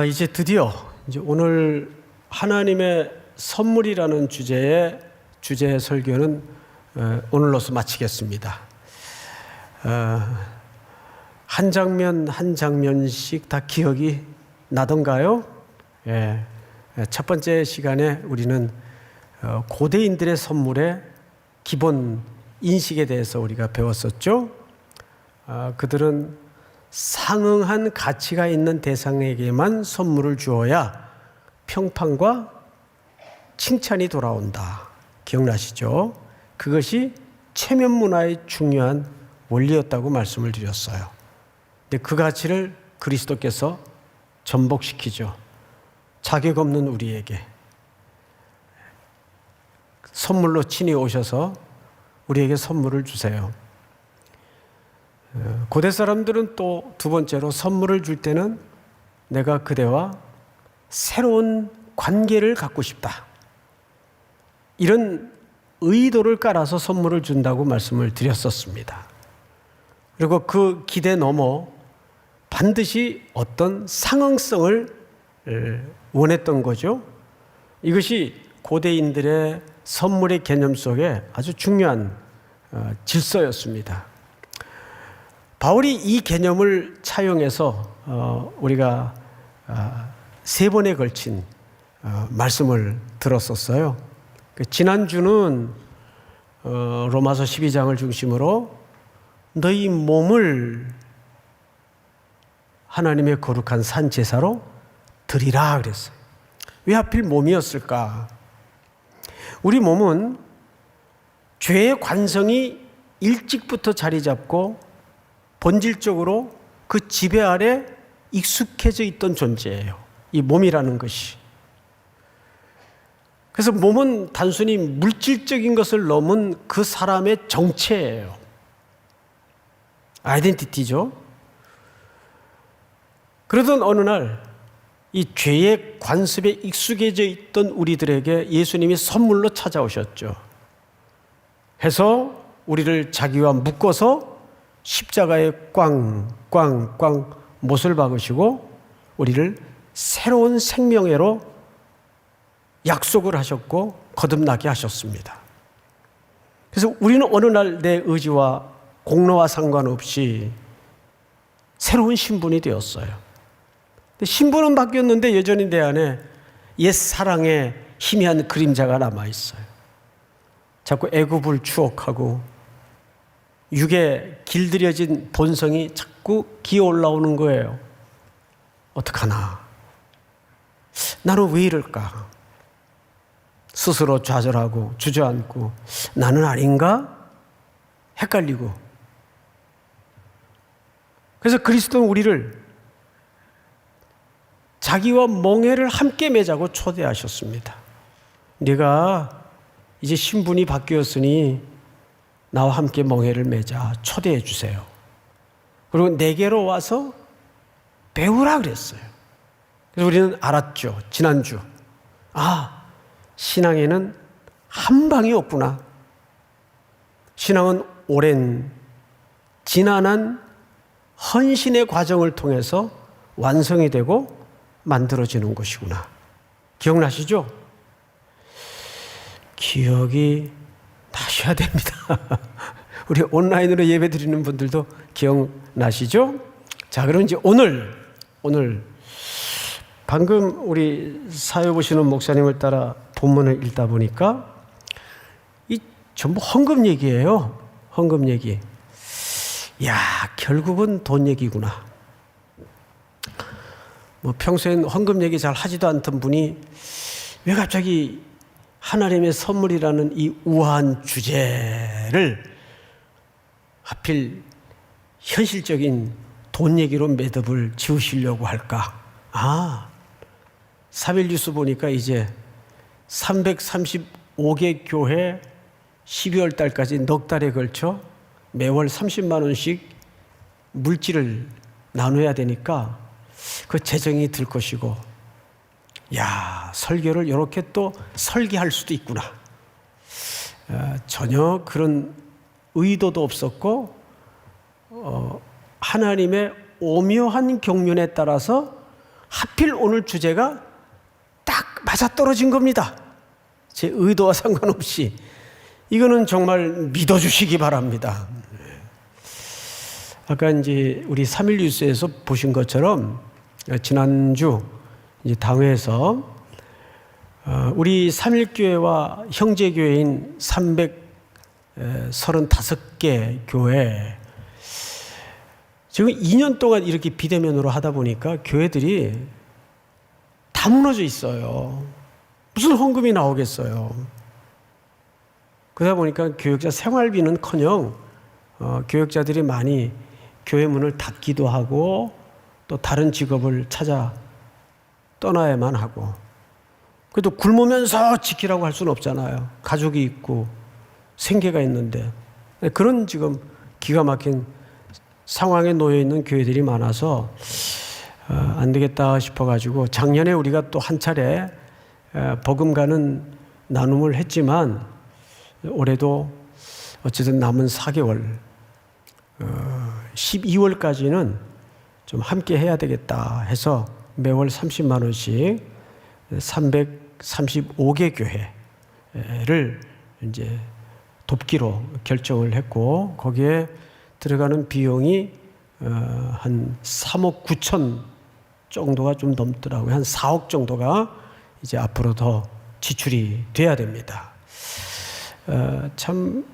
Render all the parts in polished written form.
이제 드디어 오늘 하나님의 선물이라는 주제의 설교는 오늘로서 마치겠습니다. 한 장면 한 장면씩 다 기억이 나던가요? 첫 번째 시간에 우리는 고대인들의 선물의 기본 인식에 대해서 우리가 배웠었죠. 그들은 상응한 가치가 있는 대상에게만 선물을 주어야 평판과 칭찬이 돌아온다. 기억나시죠? 그것이 체면 문화의 중요한 원리였다고 말씀을 드렸어요. 근데 그 가치를 그리스도께서 전복시키죠. 자격 없는 우리에게 선물로 친히 오셔서 우리에게 선물을 주세요. 고대 사람들은 또 두 번째로 선물을 줄 때는 내가 그대와 새로운 관계를 갖고 싶다. 이런 의도를 깔아서 선물을 준다고 말씀을 드렸었습니다. 그리고 그 기대 넘어 반드시 어떤 상응성을 원했던 거죠. 이것이 고대인들의 선물의 개념 속에 아주 중요한 질서였습니다. 바울이 이 개념을 차용해서 우리가 세 번에 걸친 말씀을 들었었어요. 지난주는 로마서 12장을 중심으로 너희 몸을 하나님의 거룩한 산 제사로 드리라 그랬어요. 왜 하필 몸이었을까? 우리 몸은 죄의 관성이 일찍부터 자리 잡고 본질적으로 그 지배 아래 익숙해져 있던 존재예요. 이 몸이라는 것이. 그래서 몸은 단순히 물질적인 것을 넘은 그 사람의 정체예요. 아이덴티티죠. 그러던 어느 날 이 죄의 관습에 익숙해져 있던 우리들에게 예수님이 선물로 찾아오셨죠. 해서 우리를 자기와 묶어서 십자가에 꽝꽝꽝 못을 박으시고 우리를 새로운 생명회로 약속을 하셨고 거듭나게 하셨습니다. 그래서 우리는 어느 날 내 의지와 공로와 상관없이 새로운 신분이 되었어요. 신분은 바뀌었는데 여전히 내 안에 옛 사랑의 희미한 그림자가 남아있어요. 자꾸 애굽을 추억하고 육에 길들여진 본성이 자꾸 기어 올라오는 거예요. 어떡하나? 나는 왜 이럴까? 스스로 좌절하고 주저앉고 나는 아닌가? 헷갈리고. 그래서 그리스도는 우리를 자기와 멍에를 함께 매자고 초대하셨습니다. 네가 이제 신분이 바뀌었으니 나와 함께 멍에를 매자 초대해 주세요. 그리고 내게로 와서 배우라 그랬어요. 그래서 우리는 알았죠. 지난주. 신앙에는 한 방이 없구나. 신앙은 오랜 지난한 헌신의 과정을 통해서 완성이 되고 만들어지는 것이구나. 기억나시죠? 기억이 나셔야 됩니다. 우리 온라인으로 예배 드리는 분들도 기억나시죠? 자, 그럼 이제 오늘 방금 우리 사회 보시는 목사님을 따라 본문을 읽다 보니까 이 전부 헌금 얘기예요. 헌금 얘기. 결국은 돈 얘기구나. 평소엔 헌금 얘기 잘 하지도 않던 분이 왜 갑자기 하나님의 선물이라는 이 우아한 주제를 하필 현실적인 돈 얘기로 매듭을 지으시려고 할까? 사벨뉴스 보니까 이제 335개 교회 12월 달까지 넉 달에 걸쳐 매월 30만 원씩 물질을 나눠야 되니까 그 재정이 들 것이고, 설교를 이렇게 또 설계할 수도 있구나. 전혀 그런 의도도 없었고 하나님의 오묘한 경륜에 따라서 하필 오늘 주제가 딱 맞아떨어진 겁니다. 제 의도와 상관없이. 이거는 정말 믿어주시기 바랍니다. 아까 이제 우리 3일 뉴스에서 보신 것처럼 지난주 이제 당회에서 우리 3일교회와 형제교회인 335개 교회, 지금 2년 동안 이렇게 비대면으로 하다 보니까 교회들이 다 무너져 있어요. 무슨 헌금이 나오겠어요. 그러다 보니까 교역자 생활비는커녕 교역자들이 많이 교회 문을 닫기도 하고 또 다른 직업을 찾아 떠나야만 하고, 그래도 굶으면서 지키라고 할 수는 없잖아요. 가족이 있고 생계가 있는데. 그런 지금 기가 막힌 상황에 놓여 있는 교회들이 많아서 안 되겠다 싶어가지고 작년에 우리가 또 한 차례 버금가는 나눔을 했지만 올해도 어쨌든 남은 4개월 12월까지는 좀 함께 해야 되겠다 해서 매월 30만 원씩 335개 교회를 이제 돕기로 결정을 했고, 거기에 들어가는 비용이 한 3억 9천 정도가 좀 넘더라고요. 한 4억 정도가 이제 앞으로 더 지출이 돼야 됩니다. 참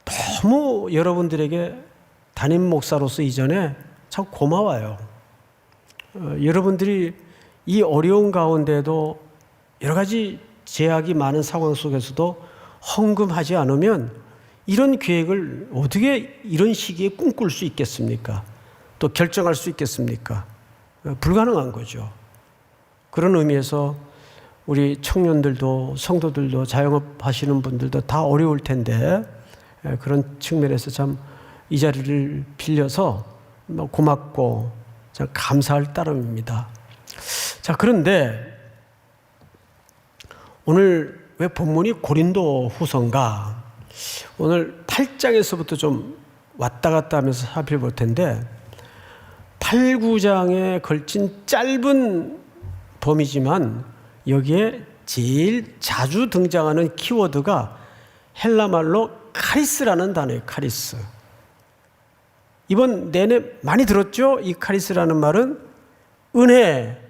너무 여러분들에게 담임 목사로서 이전에 참 고마워요. 여러분들이 이 어려운 가운데도 여러 가지 제약이 많은 상황 속에서도 헌금하지 않으면 이런 계획을 어떻게 이런 시기에 꿈꿀 수 있겠습니까? 또 결정할 수 있겠습니까? 불가능한 거죠. 그런 의미에서 우리 청년들도 성도들도 자영업 하시는 분들도 다 어려울 텐데, 그런 측면에서 참 이 자리를 빌려서 고맙고 참 감사할 따름입니다. 자, 그런데 오늘 왜 본문이 고린도 후서인가? 오늘 8장에서부터 좀 왔다 갔다 하면서 살펴볼 텐데, 8, 9장에 걸친 짧은 범위지만 여기에 제일 자주 등장하는 키워드가 헬라말로 카리스라는 단어예요. 카리스. 이번 내내 많이 들었죠? 이 카리스라는 말은 은혜,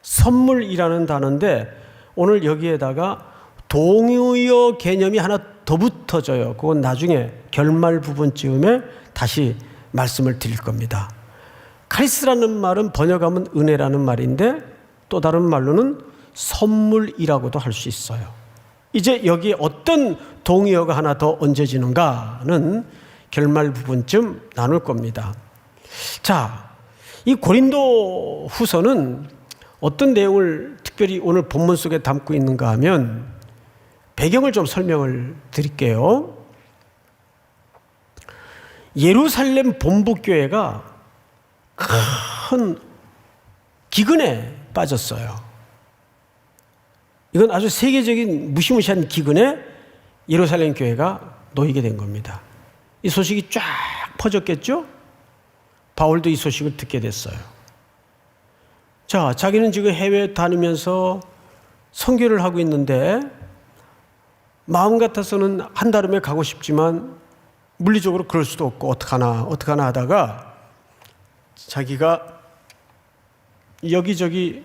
선물이라는 단어인데 오늘 여기에다가 동의어 개념이 하나 더 붙어져요. 그건 나중에 결말 부분쯤에 다시 말씀을 드릴 겁니다. 카리스라는 말은 번역하면 은혜라는 말인데 또 다른 말로는 선물이라고도 할 수 있어요. 이제 여기에 어떤 동의어가 하나 더 얹어지는가는 결말 부분쯤 나눌 겁니다. 자, 이 고린도 후서는 어떤 내용을 특별히 오늘 본문 속에 담고 있는가 하면 배경을 좀 설명을 드릴게요. 예루살렘 본부교회가 큰 기근에 빠졌어요. 이건 아주 세계적인 무시무시한 기근에 예루살렘 교회가 놓이게 된 겁니다. 이 소식이 쫙 퍼졌겠죠? 바울도 이 소식을 듣게 됐어요. 자, 자기는 지금 해외에 다니면서 선교를 하고 있는데 마음 같아서는 한다름에 가고 싶지만 물리적으로 그럴 수도 없고 어떡하나 하다가 자기가 여기저기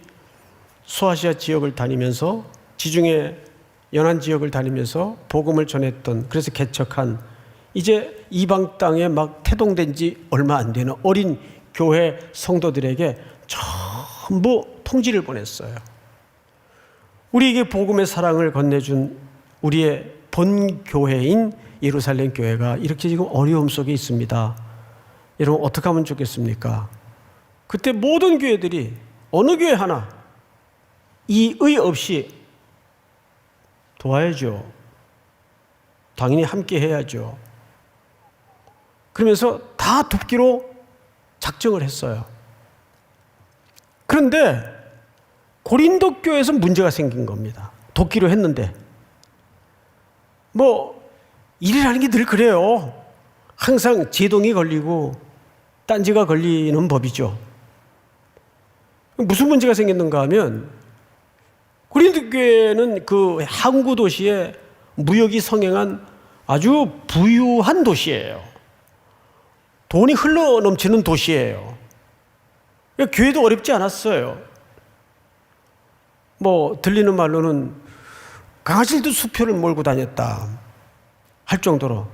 소아시아 지역을 다니면서 지중해 연안 지역을 다니면서 복음을 전했던, 그래서 개척한, 이제 이방 땅에 막 태동된 지 얼마 안 되는 어린 교회 성도들에게 전부 통지를 보냈어요. 우리에게 복음의 사랑을 건네준 우리의 본교회인 예루살렘 교회가 이렇게 지금 어려움 속에 있습니다. 여러분 어떻게 하면 좋겠습니까? 그때 모든 교회들이 어느 교회 하나 이의 없이 도와야죠. 당연히 함께 해야죠. 그러면서 다 돕기로 작정을 했어요. 그런데 고린도 교회에서 문제가 생긴 겁니다. 돕기로 했는데 일이라는 게 늘 그래요. 항상 제동이 걸리고 딴지가 걸리는 법이죠. 무슨 문제가 생겼는가 하면 고린도 교회는 그 항구 도시에 무역이 성행한 아주 부유한 도시예요. 돈이 흘러 넘치는 도시예요. 교회도 어렵지 않았어요. 뭐 들리는 말로는 강아지들도 수표를 몰고 다녔다 할 정도로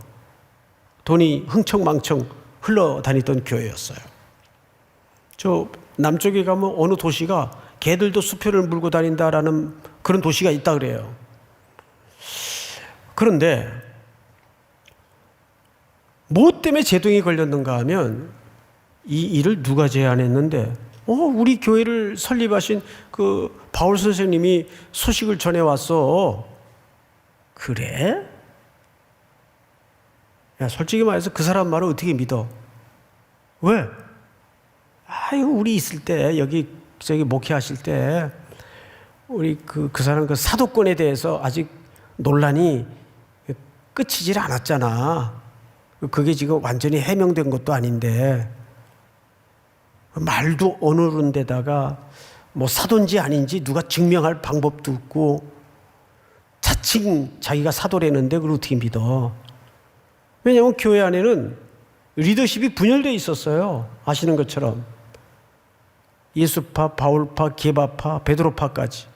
돈이 흥청망청 흘러다니던 교회였어요. 저 남쪽에 가면 어느 도시가 개들도 수표를 물고 다닌다라는 그런 도시가 있다 그래요. 그런데 뭐 때문에 제동이 걸렸는가 하면 이 일을 누가 제안했는데 우리 교회를 설립하신 그 바울 선생님이 소식을 전해왔어. 그래? 야, 솔직히 말해서 그 사람 말을 어떻게 믿어? 왜? 아유, 우리 있을 때 저기 목회하실 때 우리 그 사람 그 사도권에 대해서 아직 논란이 끝이질 않았잖아. 그게 지금 완전히 해명된 것도 아닌데 말도 어느른 데다가 뭐 사도인지 아닌지 누가 증명할 방법도 없고 자칭 자기가 사도라는데 그걸 어떻게 믿어? 왜냐하면 교회 안에는 리더십이 분열되어 있었어요. 아시는 것처럼 예수파, 바울파, 게바파, 베드로파까지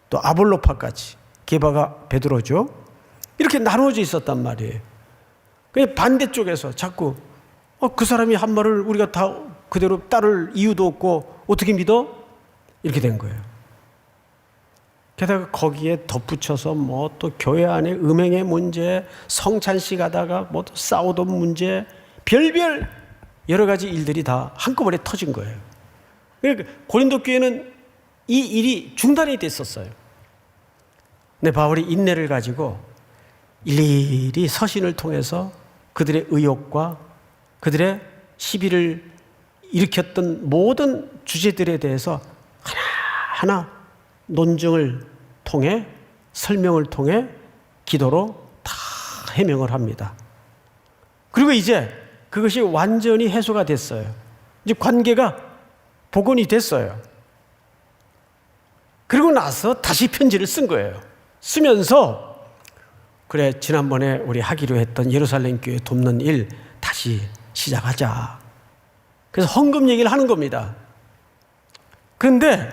또 아볼로파까지. 게바가 베드로죠. 이렇게 나누어져 있었단 말이에요. 그냥 반대쪽에서 자꾸 그 사람이 한 말을 우리가 다 그대로 따를 이유도 없고 어떻게 믿어? 이렇게 된 거예요. 게다가 거기에 덧붙여서 뭐 또 교회 안에 음행의 문제, 성찬식 하다가 뭐 또 싸우던 문제, 별별 여러 가지 일들이 다 한꺼번에 터진 거예요. 그러니까 고린도 교회는 이 일이 중단이 됐었어요. 근데 바울이 인내를 가지고 일일이 서신을 통해서 그들의 의혹과 그들의 시비를 일으켰던 모든 주제들에 대해서 하나하나 논증을 통해 설명을 통해 기도로 다 해명을 합니다. 그리고 이제 그것이 완전히 해소가 됐어요. 이제 관계가 복원이 됐어요. 그리고 나서 다시 편지를 쓴 거예요. 쓰면서 그래 지난번에 우리 하기로 했던 예루살렘 교회 돕는 일 다시 시작하자. 그래서 헌금 얘기를 하는 겁니다. 그런데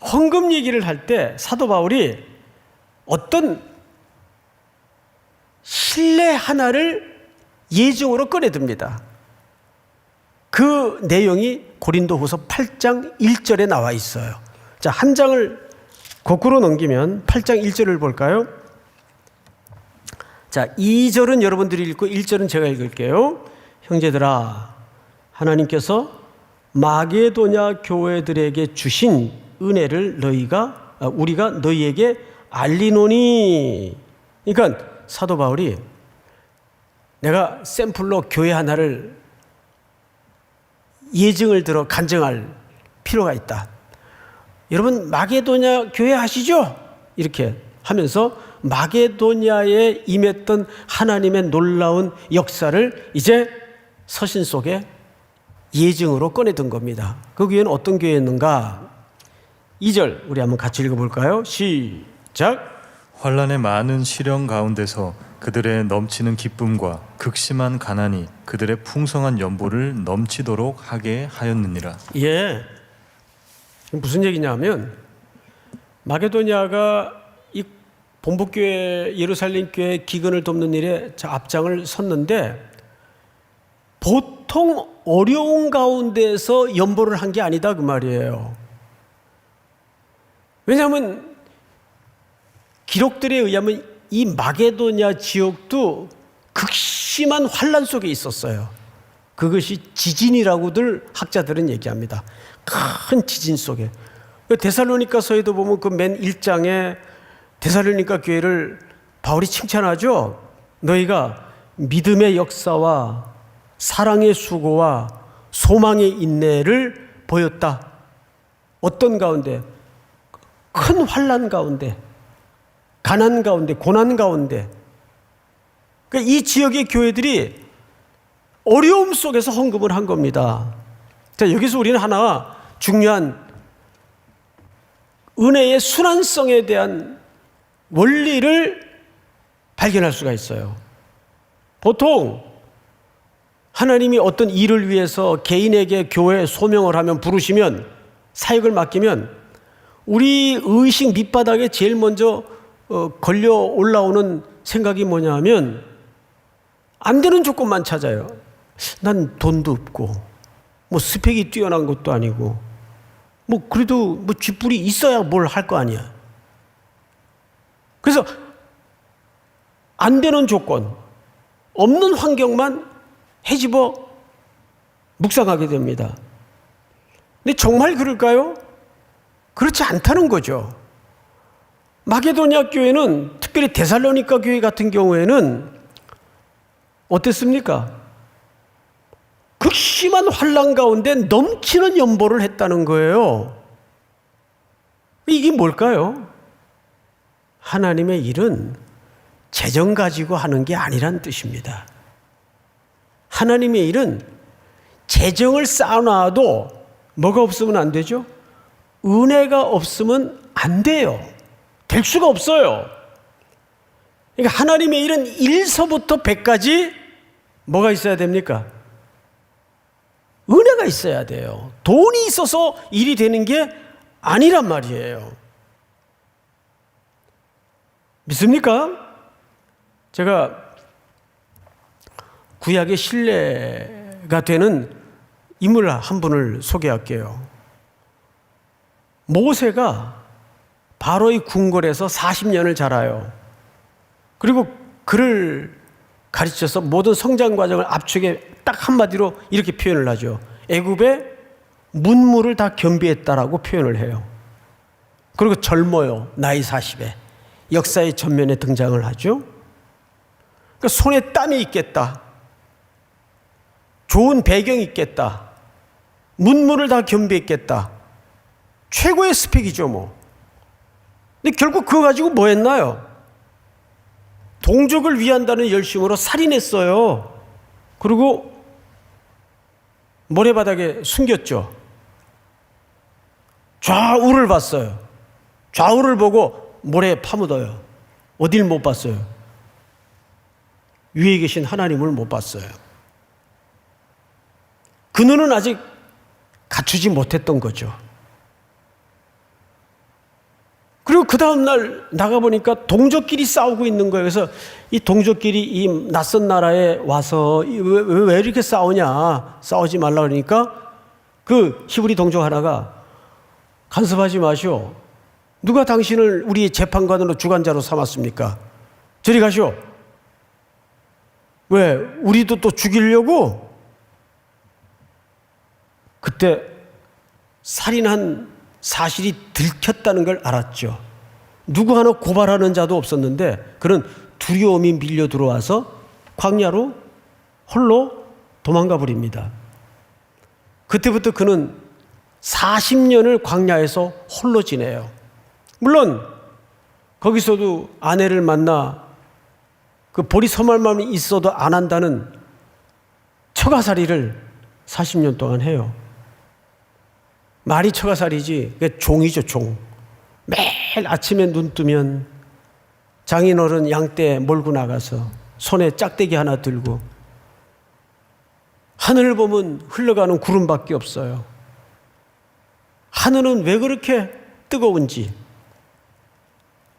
헌금 얘기를 할 때 사도 바울이 어떤 신뢰 하나를 예정으로 꺼내듭니다. 그 내용이 고린도후서 8장 1절에 나와 있어요. 자, 한 장을 거꾸로 넘기면 8장 1절을 볼까요? 자, 2절은 여러분들이 읽고 1절은 제가 읽을게요. 형제들아, 하나님께서 마게도냐 교회들에게 주신 은혜를 우리가 너희에게 알리노니. 그러니까 사도 바울이 내가 샘플로 교회 하나를 예증을 들어 간증할 필요가 있다. 여러분 마게도냐 교회 아시죠? 이렇게 하면서 마게도냐에 임했던 하나님의 놀라운 역사를 이제 서신 속에 예증으로 꺼내든 겁니다. 그 교회는 어떤 교회였는가? 2절 우리 한번 같이 읽어볼까요? 시작. 환난의 많은 시련 가운데서 그들의 넘치는 기쁨과 극심한 가난이 그들의 풍성한 연보를 넘치도록 하게 하였느니라. 예, 무슨 얘기냐면 마게도냐가 이 본부교회 예루살렘 교회 기근을 돕는 일에 앞장을 섰는데 보통 어려운 가운데서 연보를 한 게 아니다 그 말이에요. 왜냐하면 기록들에 의하면 이 마게도냐 지역도 극심한 환란 속에 있었어요. 그것이 지진이라고들 학자들은 얘기합니다. 큰 지진 속에. 데살로니가서에도 보면 그 맨 1장에 데살로니가 교회를 바울이 칭찬하죠. 너희가 믿음의 역사와 사랑의 수고와 소망의 인내를 보였다. 어떤 가운데? 큰 환난 가운데, 가난 가운데, 고난 가운데. 그러니까 이 지역의 교회들이 어려움 속에서 헌금을 한 겁니다. 자, 여기서 우리는 하나 중요한 은혜의 순환성에 대한 원리를 발견할 수가 있어요. 보통 하나님이 어떤 일을 위해서 개인에게 교회 소명을 하면, 부르시면, 사역을 맡기면 우리 의식 밑바닥에 제일 먼저 걸려 올라오는 생각이 뭐냐 하면 안 되는 조건만 찾아요. 난 돈도 없고 뭐 스펙이 뛰어난 것도 아니고 뭐 그래도 뭐 쥐뿔이 있어야 뭘 할 거 아니야. 그래서 안 되는 조건, 없는 환경만 헤집어 묵상하게 됩니다. 근데 정말 그럴까요? 그렇지 않다는 거죠. 마게도냐 교회는, 특별히 데살로니가 교회 같은 경우에는 어땠습니까? 극심한 환난 가운데 넘치는 연보를 했다는 거예요. 이게 뭘까요? 하나님의 일은 재정 가지고 하는 게 아니란 뜻입니다. 하나님의 일은 재정을 쌓아놔도 뭐가 없으면 안 되죠? 은혜가 없으면 안 돼요. 될 수가 없어요. 그러니까 하나님의 일은 1서부터 100까지 뭐가 있어야 됩니까? 은혜가 있어야 돼요. 돈이 있어서 일이 되는 게 아니란 말이에요. 믿습니까? 제가 구약의 신뢰가 되는 인물 한 분을 소개할게요. 모세가 바로의 궁궐에서 40년을 자라요. 그리고 그를 가르쳐서 모든 성장 과정을 압축해 딱 한마디로 이렇게 표현을 하죠. 애굽의 문물을 다 겸비했다라고 표현을 해요. 그리고 젊어요. 나이 40에. 역사의 전면에 등장을 하죠. 그러니까 손에 땀이 있겠다. 좋은 배경이 있겠다. 문물을 다 겸비했겠다. 최고의 스펙이죠 뭐. 근데 결국 그거 가지고 뭐 했나요? 동족을 위한다는 열심으로 살인했어요. 그리고 모래바닥에 숨겼죠. 좌우를 봤어요. 좌우를 보고 모래에 파묻어요. 어딜 못 봤어요? 위에 계신 하나님을 못 봤어요. 그 눈은 아직 갖추지 못했던 거죠. 그리고 그 다음날 나가보니까 동족끼리 싸우고 있는 거예요. 그래서 이 동족끼리 이 낯선 나라에 와서 왜 이렇게 싸우냐, 싸우지 말라 그러니까 그 히브리 동족 하나가 간섭하지 마시오. 누가 당신을 우리 재판관으로 주관자로 삼았습니까? 저리 가시오. 왜? 우리도 또 죽이려고? 그때 살인한 사실이 들켰다는 걸 알았죠. 누구 하나 고발하는 자도 없었는데 그는 두려움이 밀려 들어와서 광야로 홀로 도망가 버립니다. 그때부터 그는 40년을 광야에서 홀로 지내요. 물론 거기서도 아내를 만나 그 보리서말만 있어도 안 한다는 처가살이를 40년 동안 해요. 말이 처가살이지, 그게 종이죠, 종. 매일 아침에 눈 뜨면 장인어른 양떼 몰고 나가서 손에 짝대기 하나 들고 하늘을 보면 흘러가는 구름밖에 없어요. 하늘은 왜 그렇게 뜨거운지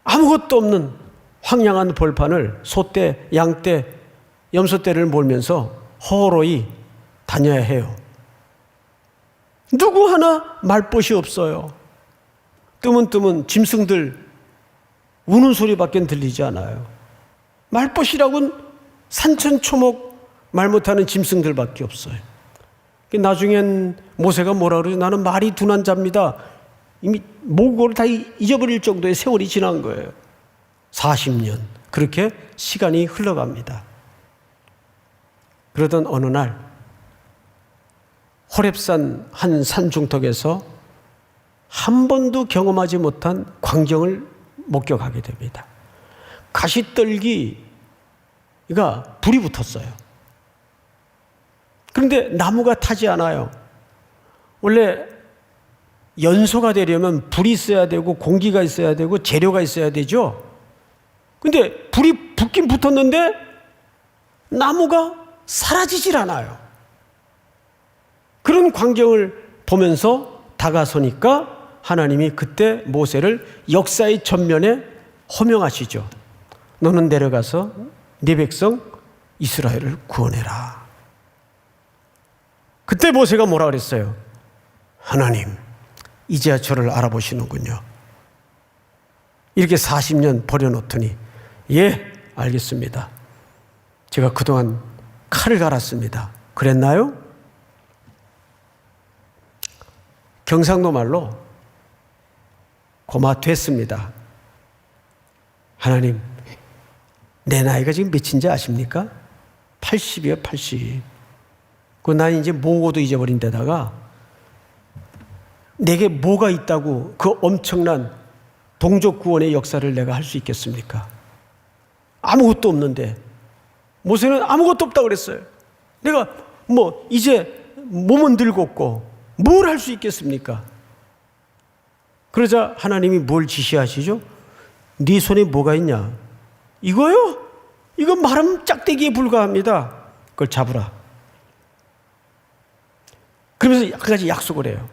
아무것도 없는 황량한 벌판을 소떼, 양떼, 염소떼를 몰면서 호로히 다녀야 해요. 누구 하나 말벗이 없어요. 뜨문뜨문 짐승들 우는 소리밖에 들리지 않아요. 말벗이라고는 산천초목 말 못하는 짐승들밖에 없어요. 나중엔 모세가 뭐라 그러죠? 나는 말이 둔한 자입니다. 이미 모국어를 다 잊어버릴 정도의 세월이 지난 거예요. 40년. 그렇게 시간이 흘러갑니다. 그러던 어느 날 호렙산 한 산중턱에서 한 번도 경험하지 못한 광경을 목격하게 됩니다. 가시떨기가 불이 붙었어요. 그런데 나무가 타지 않아요. 원래 연소가 되려면 불이 있어야 되고 공기가 있어야 되고 재료가 있어야 되죠. 근데 불이 붙긴 붙었는데 나무가 사라지질 않아요. 그런 광경을 보면서 다가서니까 하나님이 그때 모세를 역사의 전면에 호명하시죠. 너는 내려가서 네 백성 이스라엘을 구원해라. 그때 모세가 뭐라 그랬어요? 하나님, 이제야 저를 알아보시는군요. 이렇게 40년 버려놓더니 예, 알겠습니다. 제가 그동안 칼을 갈았습니다. 그랬나요? 경상도 말로 고마 됐습니다. 하나님, 내 나이가 지금 몇인지 아십니까? 80이요, 80. 난 이제 모고도 잊어버린 데다가 내게 뭐가 있다고 그 엄청난 동족 구원의 역사를 내가 할 수 있겠습니까? 아무것도 없는데. 모세는 아무것도 없다고 그랬어요. 내가 이제 몸은 늙었고 뭘 할 수 있겠습니까? 그러자 하나님이 뭘 지시하시죠? 네 손에 뭐가 있냐? 이거요? 이거 마름 짝대기에 불과합니다. 그걸 잡으라. 그러면서 한 가지 약속을 해요.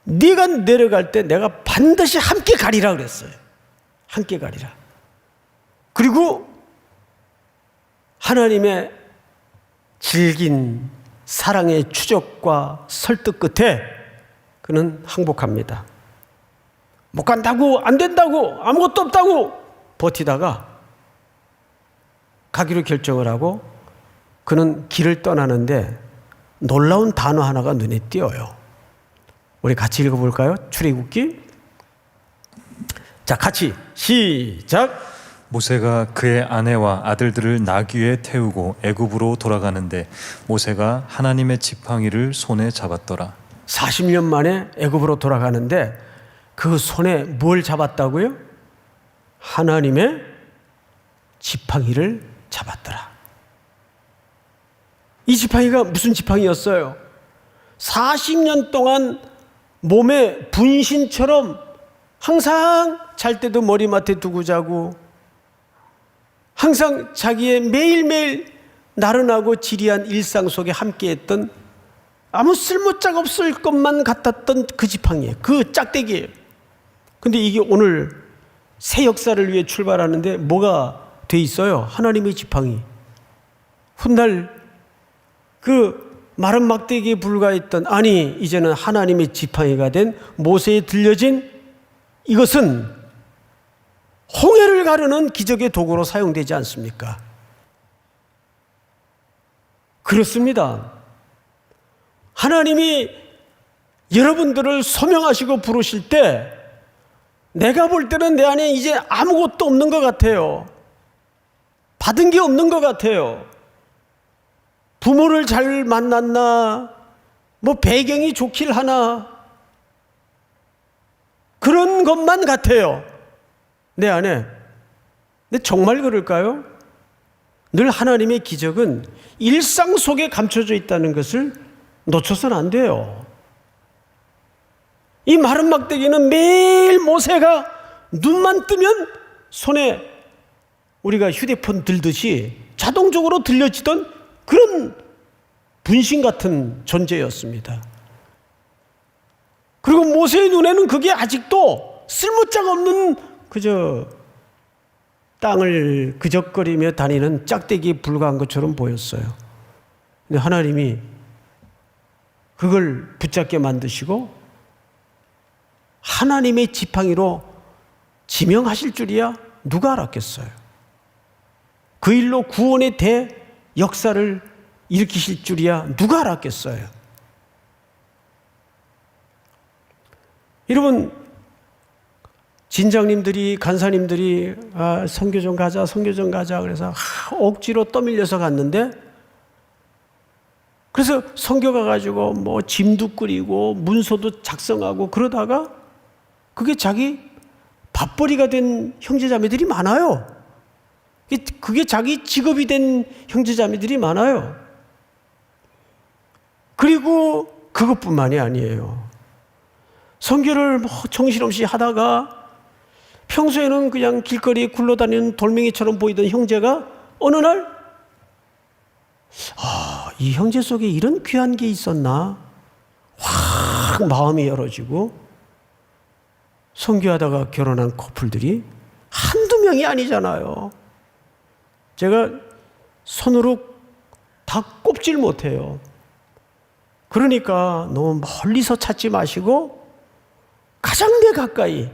네가 내려갈 때 내가 반드시 함께 가리라 그랬어요. 함께 가리라. 그리고 하나님의 질긴 사랑의 추적과 설득 끝에 그는 항복합니다. 못 간다고, 안 된다고, 아무것도 없다고 버티다가 가기로 결정을 하고 그는 길을 떠나는데 놀라운 단어 하나가 눈에 띄어요. 우리 같이 읽어볼까요? 출애굽기. 자, 같이 시작. 모세가 그의 아내와 아들들을 나귀에 태우고 애굽으로 돌아가는데 모세가 하나님의 지팡이를 손에 잡았더라. 40년 만에 애굽으로 돌아가는데 그 손에 뭘 잡았다고요? 하나님의 지팡이를 잡았더라. 이 지팡이가 무슨 지팡이였어요? 40년 동안 몸에 분신처럼 항상 잘 때도 머리맡에 두고 자고 항상 자기의 매일매일 나른하고 지리한 일상 속에 함께했던 아무 쓸모짝 없을 것만 같았던 그 지팡이에요. 그 짝대기예요. 근데 이게 오늘 새 역사를 위해 출발하는데 뭐가 돼 있어요? 하나님의 지팡이. 훗날 그 마른 막대기에 불과했던, 아니 이제는 하나님의 지팡이가 된 모세에 들려진 이것은 홍해를 가르는 기적의 도구로 사용되지 않습니까? 그렇습니다. 하나님이 여러분들을 소명하시고 부르실 때 내가 볼 때는 내 안에 이제 아무것도 없는 것 같아요. 받은 게 없는 것 같아요. 부모를 잘 만났나, 배경이 좋길 하나, 그런 것만 같아요. 내 안에. 근데 정말 그럴까요? 늘 하나님의 기적은 일상 속에 감춰져 있다는 것을 놓쳐서는 안 돼요. 이 마른 막대기는 매일 모세가 눈만 뜨면 손에 우리가 휴대폰 들듯이 자동적으로 들려지던 그런 분신 같은 존재였습니다. 그리고 모세의 눈에는 그게 아직도 쓸모짝 없는 그저 땅을 그적거리며 다니는 짝대기에 불과한 것처럼 보였어요. 근데 하나님이 그걸 붙잡게 만드시고 하나님의 지팡이로 지명하실 줄이야 누가 알았겠어요. 그 일로 구원의 대역사를 일으키실 줄이야 누가 알았겠어요. 여러분, 진장님들이, 간사님들이 선교 좀 가자, 선교 좀 가자 그래서 억지로 떠밀려서 갔는데, 그래서 선교 가가지고 짐도 끓이고 문서도 작성하고 그러다가 그게 자기 밥벌이가 된 형제자매들이 많아요. 그게 자기 직업이 된 형제자매들이 많아요. 그리고 그것뿐만이 아니에요. 선교를 뭐 정신없이 하다가 평소에는 그냥 길거리에 굴러다니는 돌멩이처럼 보이던 형제가 어느 날 이 형제 속에 이런 귀한 게 있었나? 확 마음이 열어지고 선교하다가 결혼한 커플들이 한두 명이 아니잖아요. 제가 손으로 다 꼽질 못해요. 그러니까 너무 멀리서 찾지 마시고 가장 내 가까이,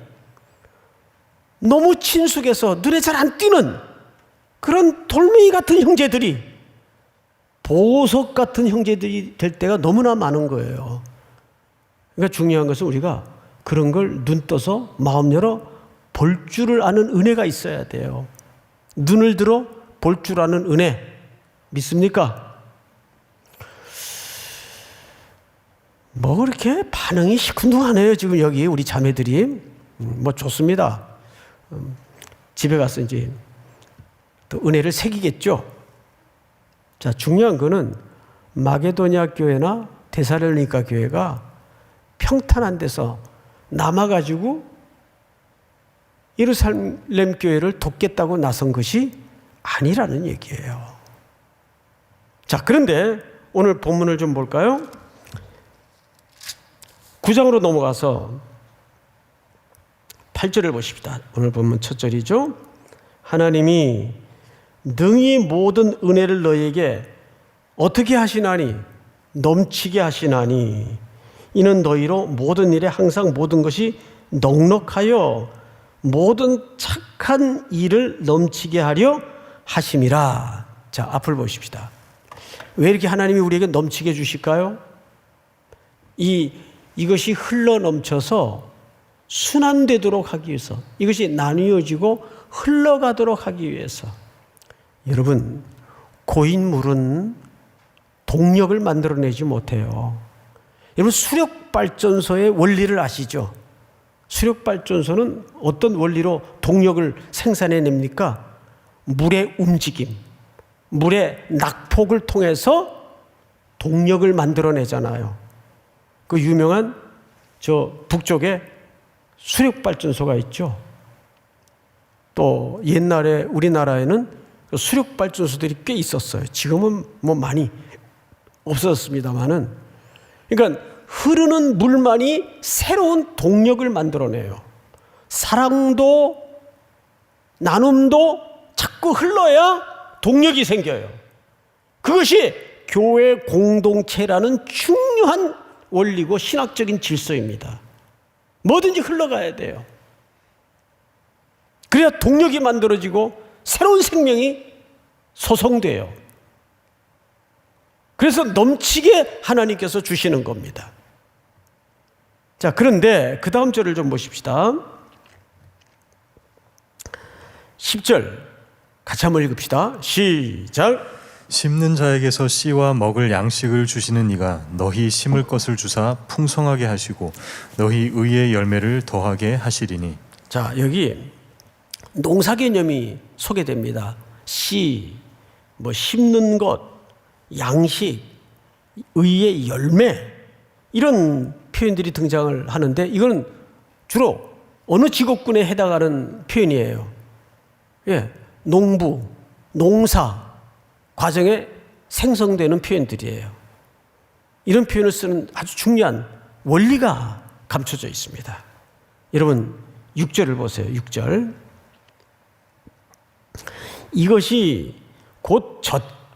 너무 친숙해서 눈에 잘 안 띄는 그런 돌멩이 같은 형제들이, 보석 같은 형제들이 될 때가 너무나 많은 거예요. 그러니까 중요한 것은 우리가 그런 걸 눈 떠서 마음 열어 볼 줄을 아는 은혜가 있어야 돼요. 눈을 들어 볼 줄 아는 은혜 믿습니까? 뭐 그렇게 반응이 시큰둥하네요. 지금 여기 우리 자매들이. 뭐 좋습니다. 집에 가서 이제 또 은혜를 새기겠죠. 자, 중요한 거는 마게도냐 교회나 데살로니가 교회가 평탄한 데서 남아가지고 예루살렘 교회를 돕겠다고 나선 것이 아니라는 얘기예요. 자, 그런데 오늘 본문을 좀 볼까요? 9장으로 넘어가서 8절을 보십시다. 오늘 본문 첫 절이죠. 하나님이 능히 모든 은혜를 너희에게 어떻게 하시나니? 넘치게 하시나니 이는 너희로 모든 일에 항상 모든 것이 넉넉하여 모든 착한 일을 넘치게 하려 하심이라. 자, 앞을 보십시다. 왜 이렇게 하나님이 우리에게 넘치게 주실까요? 이것이 흘러 넘쳐서 순환되도록 하기 위해서, 이것이 나뉘어지고 흘러가도록 하기 위해서. 여러분, 고인물은 동력을 만들어내지 못해요. 여러분, 수력발전소의 원리를 아시죠? 수력발전소는 어떤 원리로 동력을 생산해냅니까? 물의 움직임, 물의 낙폭을 통해서 동력을 만들어내잖아요. 그 유명한 저 북쪽에 수력발전소가 있죠. 또 옛날에 우리나라에는 수력발전소들이 꽤 있었어요. 지금은 뭐 많이 없어졌습니다만은. 그러니까 흐르는 물만이 새로운 동력을 만들어내요. 사랑도 나눔도 자꾸 흘러야 동력이 생겨요. 그것이 교회 공동체라는 중요한 원리고 신학적인 질서입니다. 뭐든지 흘러가야 돼요. 그래야 동력이 만들어지고 새로운 생명이 소성돼요. 그래서 넘치게 하나님께서 주시는 겁니다. 자, 그런데 그 다음 절을 좀 보십시다. 10절 같이 한번 읽읍시다. 시작. 심는 자에게서 씨와 먹을 양식을 주시는 이가 너희 심을 것을 주사 풍성하게 하시고 너희 의의 열매를 더하게 하시리니. 자, 여기 농사 개념이 소개됩니다. 씨, 뭐 심는 것, 양식, 의의 열매, 이런 표현들이 등장을 하는데 이건 주로 어느 직업군에 해당하는 표현이에요. 예, 농부, 농사 과정에 생성되는 표현들이에요. 이런 표현을 쓰는 아주 중요한 원리가 감춰져 있습니다. 여러분 6절을 보세요. 6절. 이것이 곧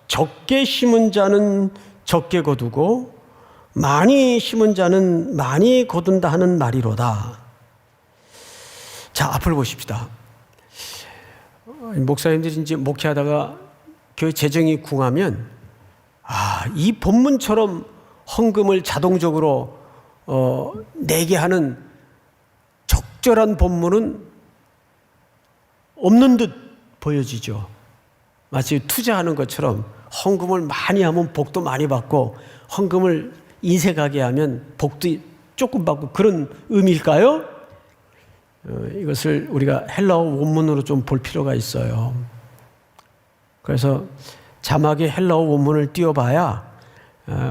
적게 심은 자는 적게 거두고 많이 심은 자는 많이 거둔다 하는 말이로다. 자, 앞을 보십시다. 목사님들이 이제 목회하다가 교회 재정이 궁하면 이 본문처럼 헌금을 자동적으로 내게 하는 적절한 본문은 없는 듯 보여지죠. 마치 투자하는 것처럼 헌금을 많이 하면 복도 많이 받고 헌금을 인색하게 하면 복도 조금 받고 그런 의미일까요? 이것을 우리가 헬라어 원문으로 좀 볼 필요가 있어요. 그래서 자막에 헬라어 원문을 띄워봐야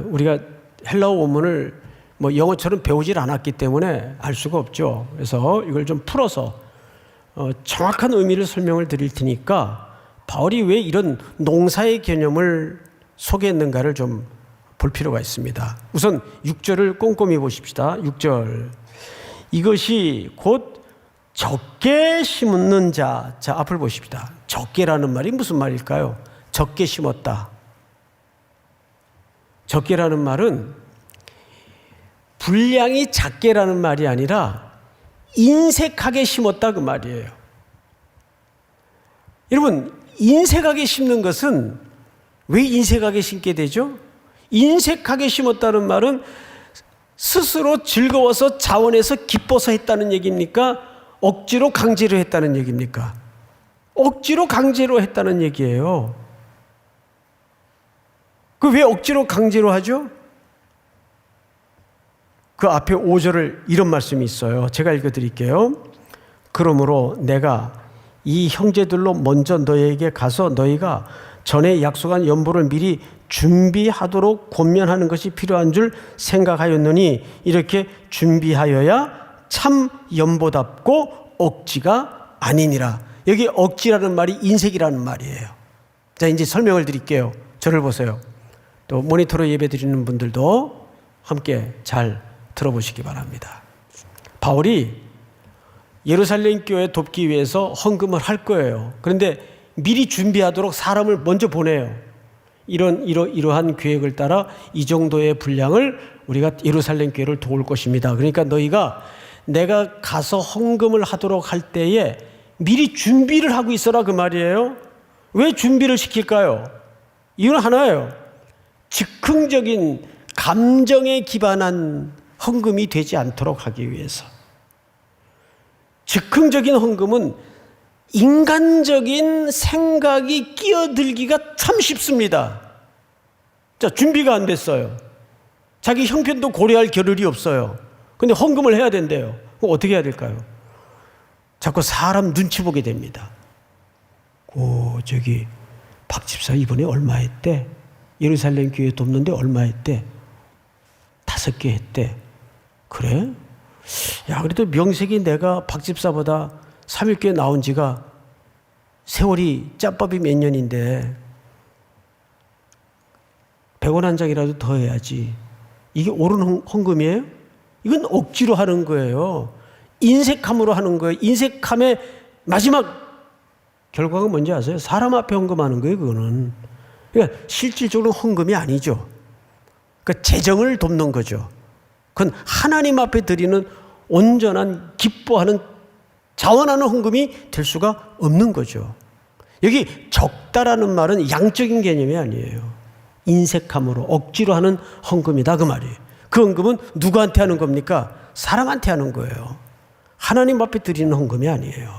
우리가 헬라어 원문을 뭐 영어처럼 배우질 않았기 때문에 알 수가 없죠. 그래서 이걸 좀 풀어서 정확한 의미를 설명을 드릴 테니까 바울이 왜 이런 농사의 개념을 소개했는가를 좀 볼 필요가 있습니다. 우선 6절을 꼼꼼히 보십시다. 6절. 이것이 곧 적게 심는 자. 자, 앞을 보십시다. 적게라는 말이 무슨 말일까요? 적게 심었다. 적게라는 말은 분량이 작게라는 말이 아니라 인색하게 심었다 그 말이에요. 여러분, 인색하게 심는 것은 왜 인색하게 심게 되죠? 인색하게 심었다는 말은 스스로 즐거워서 자원해서 기뻐서 했다는 얘기입니까? 억지로 강제로 했다는 얘기입니까? 억지로 강제로 했다는 얘기예요. 그 왜 억지로 강제로 하죠? 그 앞에 5절을 이런 말씀이 있어요. 제가 읽어드릴게요. 그러므로 내가 이 형제들로 먼저 너희에게 가서 너희가 전에 약속한 연보를 미리 준비하도록 권면하는 것이 필요한 줄 생각하였느니 이렇게 준비하여야 참 연보답고 억지가 아니니라. 여기 억지라는 말이 인색이라는 말이에요. 자, 이제 설명을 드릴게요. 저를 보세요. 또 모니터로 예배 드리는 분들도 함께 잘 들어보시기 바랍니다. 바울이 예루살렘 교회 돕기 위해서 헌금을 할 거예요. 그런데 미리 준비하도록 사람을 먼저 보내요. 이러한 계획을 따라 이 정도의 분량을 우리가 예루살렘 교회를 도울 것입니다. 그러니까 너희가 내가 가서 헌금을 하도록 할 때에 미리 준비를 하고 있어라 그 말이에요. 왜 준비를 시킬까요? 이유는 하나예요. 즉흥적인 감정에 기반한 헌금이 되지 않도록 하기 위해서. 즉흥적인 헌금은 인간적인 생각이 끼어들기가 참 쉽습니다. 자, 준비가 안 됐어요. 자기 형편도 고려할 겨를이 없어요. 근데 헌금을 해야 된대요. 그럼 어떻게 해야 될까요? 자꾸 사람 눈치 보게 됩니다. 저기 박 집사 이번에 얼마 했대? 예루살렘 교회 돕는데 얼마 했대? 5개 했대. 그래? 야, 그래도 명색이 내가 박 집사보다 3일교회 나온 지가 세월이 짬밥이 몇 년인데 100원 한 장이라도 더 해야지. 이게 옳은 헌금이에요? 이건 억지로 하는 거예요. 인색함으로 하는 거예요. 인색함의 마지막 결과가 뭔지 아세요? 사람 앞에 헌금하는 거예요, 그거는. 그러니까 실질적으로 헌금이 아니죠. 그러니까 재정을 돕는 거죠. 그건 하나님 앞에 드리는 온전한 기뻐하는 자원하는 헌금이 될 수가 없는 거죠. 여기 적다라는 말은 양적인 개념이 아니에요. 인색함으로 억지로 하는 헌금이다 그 말이에요. 그 헌금은 누구한테 하는 겁니까? 사람한테 하는 거예요. 하나님 앞에 드리는 헌금이 아니에요.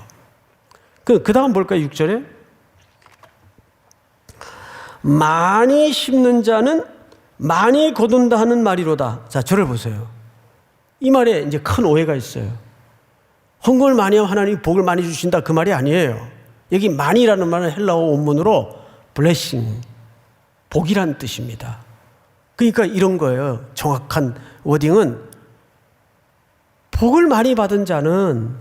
그 다음 볼까요? 6절에 많이 심는 자는 많이 거둔다 하는 말이로다. 자, 저를 보세요. 이 말에 이제 큰 오해가 있어요. 헌금을 많이 하면 하나님이 복을 많이 주신다 그 말이 아니에요. 여기 많이라는 말은 헬라어 원문으로 blessing, 복이란 뜻입니다. 그러니까 이런 거예요. 정확한 워딩은 복을 많이 받은 자는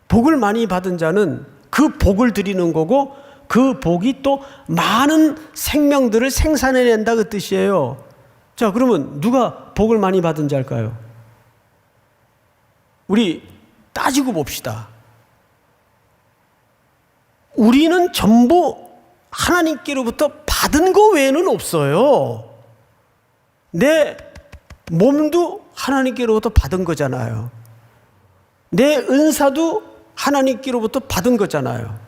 복을 많이 받은 자는 그 복을 드리는 거고 그 복이 또 많은 생명들을 생산해낸다 그 뜻이에요. 자, 그러면 누가 복을 많이 받은 자일까요? 우리 따지고 봅시다. 우리는 전부 하나님께로부터 받은 거 외에는 없어요. 내 몸도 하나님께로부터 받은 거잖아요. 내 은사도 하나님께로부터 받은 거잖아요.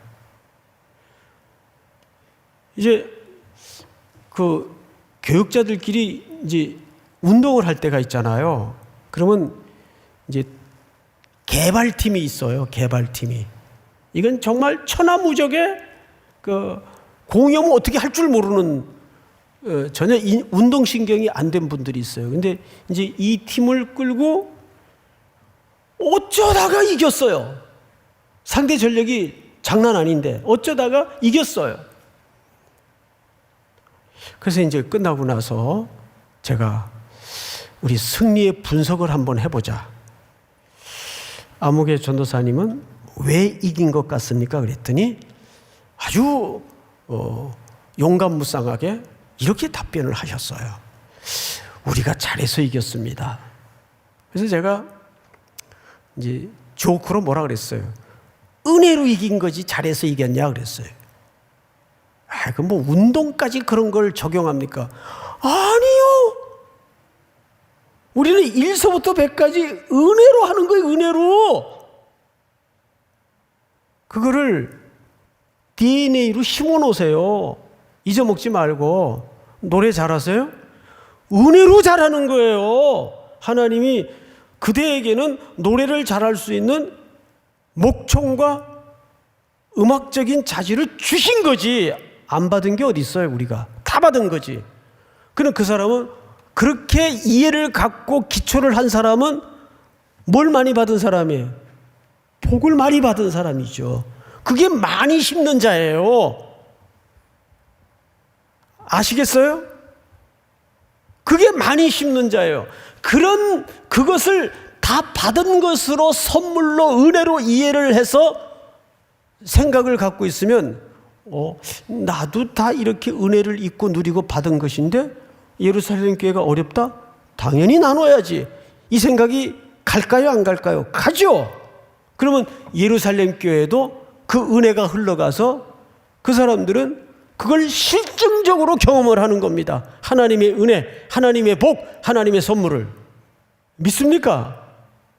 이제 그 교육자들끼리 이제 운동을 할 때가 있잖아요. 그러면 이제 개발팀이 있어요. 개발팀이. 이건 정말 천하무적의 그 공염을 어떻게 할 줄 모르는 전혀 운동신경이 안 된 분들이 있어요. 근데 이제 이 팀을 끌고 어쩌다가 이겼어요. 상대 전력이 장난 아닌데 어쩌다가 이겼어요. 그래서 이제 끝나고 나서 제가 우리 승리의 분석을 한번 해보자. 아무개 전도사님은 왜 이긴 것 같습니까? 그랬더니 아주 용감무쌍하게 이렇게 답변을 하셨어요. 우리가 잘해서 이겼습니다. 그래서 제가 이제 조크로 뭐라 그랬어요? 은혜로 이긴 거지 잘해서 이겼냐 그랬어요. 그럼 뭐 운동까지 그런 걸 적용합니까? 아니요. 우리는 1서부터 100까지 은혜로 하는 거예요. 은혜로. 그거를 DNA로 심어놓으세요. 잊어먹지 말고. 노래 잘하세요? 은혜로 잘하는 거예요. 하나님이 그대에게는 노래를 잘할 수 있는 목청과 음악적인 자질을 주신 거지. 안 받은 게 어디 있어요, 우리가. 다 받은 거지. 그럼 그 사람은 그렇게 이해를 갖고 기초를 한 사람은 뭘 많이 받은 사람이에요? 복을 많이 받은 사람이죠. 그게 많이 심는 자예요. 아시겠어요? 그게 많이 심는 자예요. 그것을 다 받은 것으로 선물로 은혜로 이해를 해서 생각을 갖고 있으면 나도 다 이렇게 은혜를 입고 누리고 받은 것인데 예루살렘 교회가 어렵다? 당연히 나눠야지. 이 생각이 갈까요? 안 갈까요? 가죠. 그러면 예루살렘 교회도 그 은혜가 흘러가서 그 사람들은 그걸 실증적으로 경험을 하는 겁니다. 하나님의 은혜, 하나님의 복, 하나님의 선물을. 믿습니까?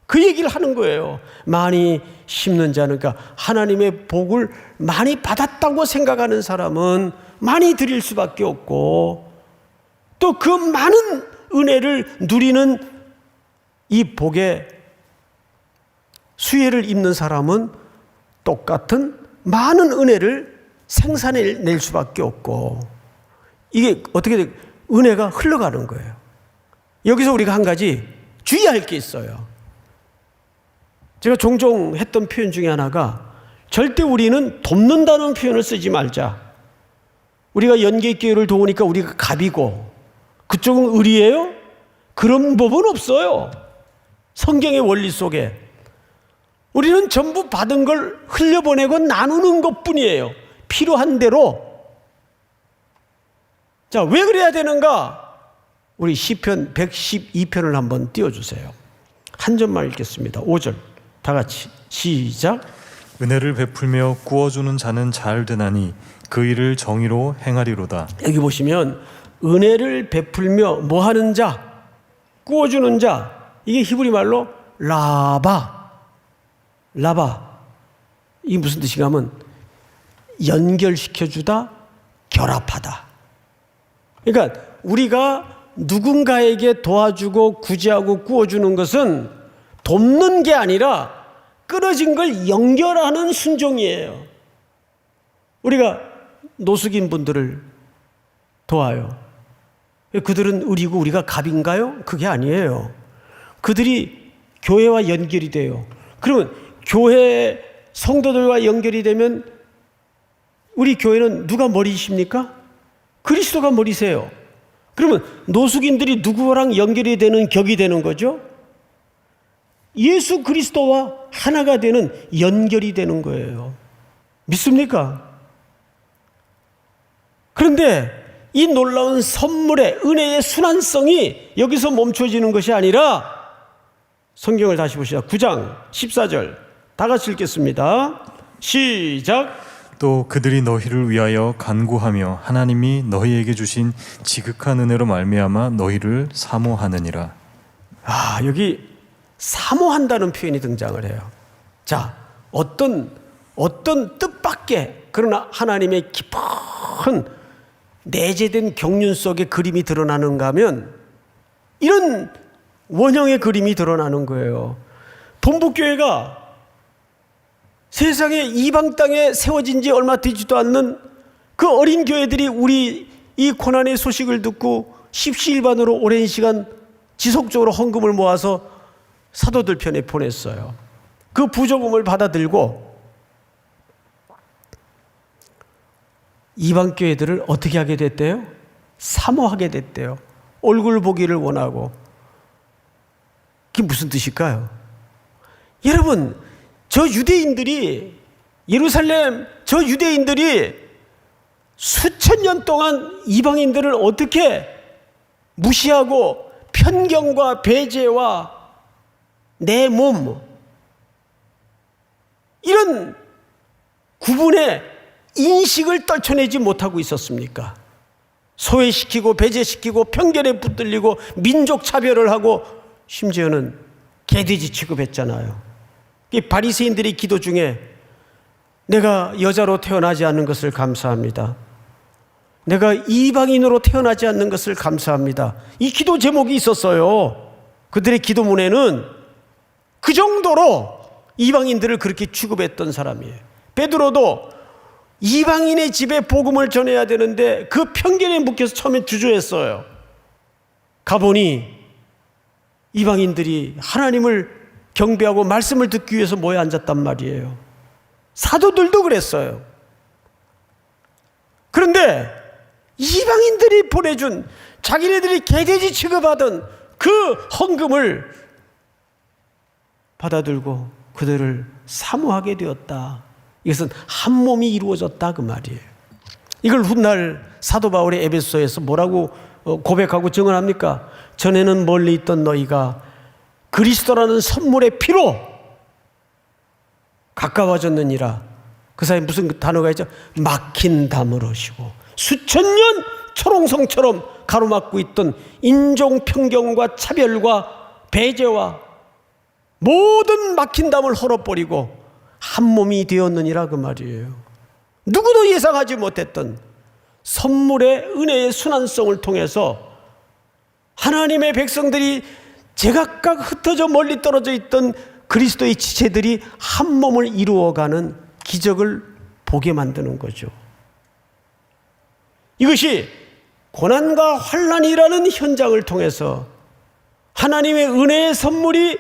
그 얘기를 하는 거예요. 많이 심는 자는, 그러니까 하나님의 복을 많이 받았다고 생각하는 사람은 많이 드릴 수밖에 없고, 또 그 많은 은혜를 누리는 이 복의 수혜를 입는 사람은 똑같은 많은 은혜를 생산해낼 수밖에 없고, 이게 어떻게 돼? 은혜가 흘러가는 거예요. 여기서 우리가 한 가지 주의할 게 있어요. 제가 종종 했던 표현 중에 하나가, 절대 우리는 돕는다는 표현을 쓰지 말자. 우리가 연계교회를 도우니까 우리가 갑이고 그쪽은 을이에요? 그런 법은 없어요. 성경의 원리 속에 우리는 전부 받은 걸 흘려보내고 나누는 것뿐이에요. 필요한 대로. 자, 왜 그래야 되는가? 우리 시편 112편을 한번 띄워주세요. 한 절만 읽겠습니다. 5절 다 같이 시작. 은혜를 베풀며 구워주는 자는 잘 되나니 그 일을 정의로 행하리로다. 여기 보시면 은혜를 베풀며 뭐하는 자, 구워주는 자, 이게 히브리 말로 라바. 이게 무슨 뜻인가 하면 연결시켜주다, 결합하다. 그러니까 우리가 누군가에게 도와주고 구제하고 구워주는 것은 돕는 게 아니라 끊어진 걸 연결하는 순종이에요. 우리가 노숙인 분들을 도와요. 그들은 을이고 우리가 갑인가요? 그게 아니에요. 그들이 교회와 연결이 돼요. 그러면 교회 성도들과 연결이 되면 우리 교회는 누가 머리십니까? 그리스도가 머리세요. 그러면 노숙인들이 누구랑 연결이 되는 격이 되는 거죠? 예수 그리스도와 하나가 되는 연결이 되는 거예요. 믿습니까? 그런데 이 놀라운 선물의 은혜의 순환성이 여기서 멈춰지는 것이 아니라, 성경을 다시 보시죠. 9장 14절 다 같이 읽겠습니다. 시작. 또 그들이 너희를 위하여 간구하며 하나님이 너희에게 주신 지극한 은혜로 말미암아 너희를 사모하느니라. 여기 사모한다는 표현이 등장을 해요. 자, 어떤 뜻밖의, 그러나 하나님의 깊은 내재된 경륜 속에 그림이 드러나는가 하면 이런 원형의 그림이 드러나는 거예요. 본부교회가 세상에 이방 땅에 세워진 지 얼마 되지도 않는 그 어린 교회들이 우리 이 고난의 소식을 듣고 십시일반으로 오랜 시간 지속적으로 헌금을 모아서 사도들 편에 보냈어요. 그 부조금을 받아들고 이방 교회들을 어떻게 하게 됐대요? 사모하게 됐대요. 얼굴 보기를 원하고. 그게 무슨 뜻일까요? 여러분, 저 유대인들이, 예루살렘 저 유대인들이 수천 년 동안 이방인들을 어떻게 무시하고 편견과 배제와 내 몸, 이런 구분의 인식을 떨쳐내지 못하고 있었습니까? 소외시키고 배제시키고 편견에 붙들리고 민족 차별을 하고 심지어는 개돼지 취급했잖아요. 이 바리새인들의 기도 중에 내가 여자로 태어나지 않는 것을 감사합니다. 내가 이방인으로 태어나지 않는 것을 감사합니다. 이 기도 제목이 있었어요. 그들의 기도문에는 그 정도로 이방인들을 그렇게 취급했던 사람이에요. 베드로도 이방인의 집에 복음을 전해야 되는데 그 편견에 묶여서 처음에 주저했어요. 가보니 이방인들이 하나님을 경배하고 말씀을 듣기 위해서 모여 앉았단 말이에요. 사도들도 그랬어요. 그런데 이방인들이 보내준, 자기네들이 개돼지 취급하던 그 헌금을 받아들고 그들을 사모하게 되었다. 이것은 한 몸이 이루어졌다 그 말이에요. 이걸 훗날 사도 바울이 에베소에서 뭐라고 고백하고 증언합니까? 전에는 멀리 있던 너희가 그리스도라는 선물의 피로 가까워졌느니라. 그 사이에 무슨 단어가 있죠? 막힌 담을 하시고 수천 년 초롱성처럼 가로막고 있던 인종 편견과 차별과 배제와 모든 막힌 담을 헐어버리고 한 몸이 되었느니라 그 말이에요. 누구도 예상하지 못했던 선물의 은혜의 순환성을 통해서 하나님의 백성들이 제각각 흩어져 멀리 떨어져 있던 그리스도의 지체들이 한 몸을 이루어가는 기적을 보게 만드는 거죠. 이것이 고난과 환난이라는 현장을 통해서 하나님의 은혜의 선물이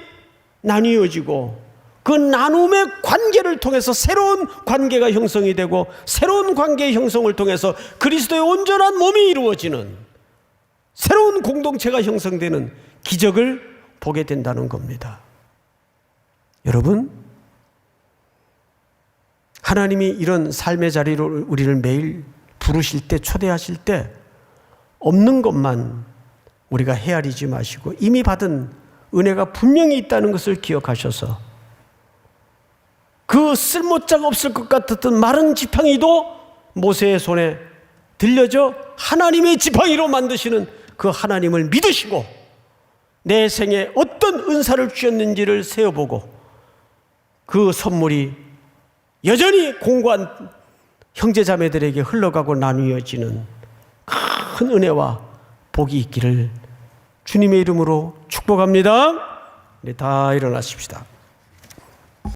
나뉘어지고 그 나눔의 관계를 통해서 새로운 관계가 형성이 되고 새로운 관계의 형성을 통해서 그리스도의 온전한 몸이 이루어지는 새로운 공동체가 형성되는 기적을 보게 된다는 겁니다. 여러분, 하나님이 이런 삶의 자리로 우리를 매일 부르실 때, 초대하실 때 없는 것만 우리가 헤아리지 마시고 이미 받은 은혜가 분명히 있다는 것을 기억하셔서 그 쓸모짝 없을 것 같았던 마른 지팡이도 모세의 손에 들려져 하나님의 지팡이로 만드시는 그 하나님을 믿으시고 내 생에 어떤 은사를 주셨는지를 세어보고 그 선물이 여전히 공고한 형제자매들에게 흘러가고 나누어지는 큰 은혜와 복이 있기를 주님의 이름으로 축복합니다. 네, 다 일어나십시다.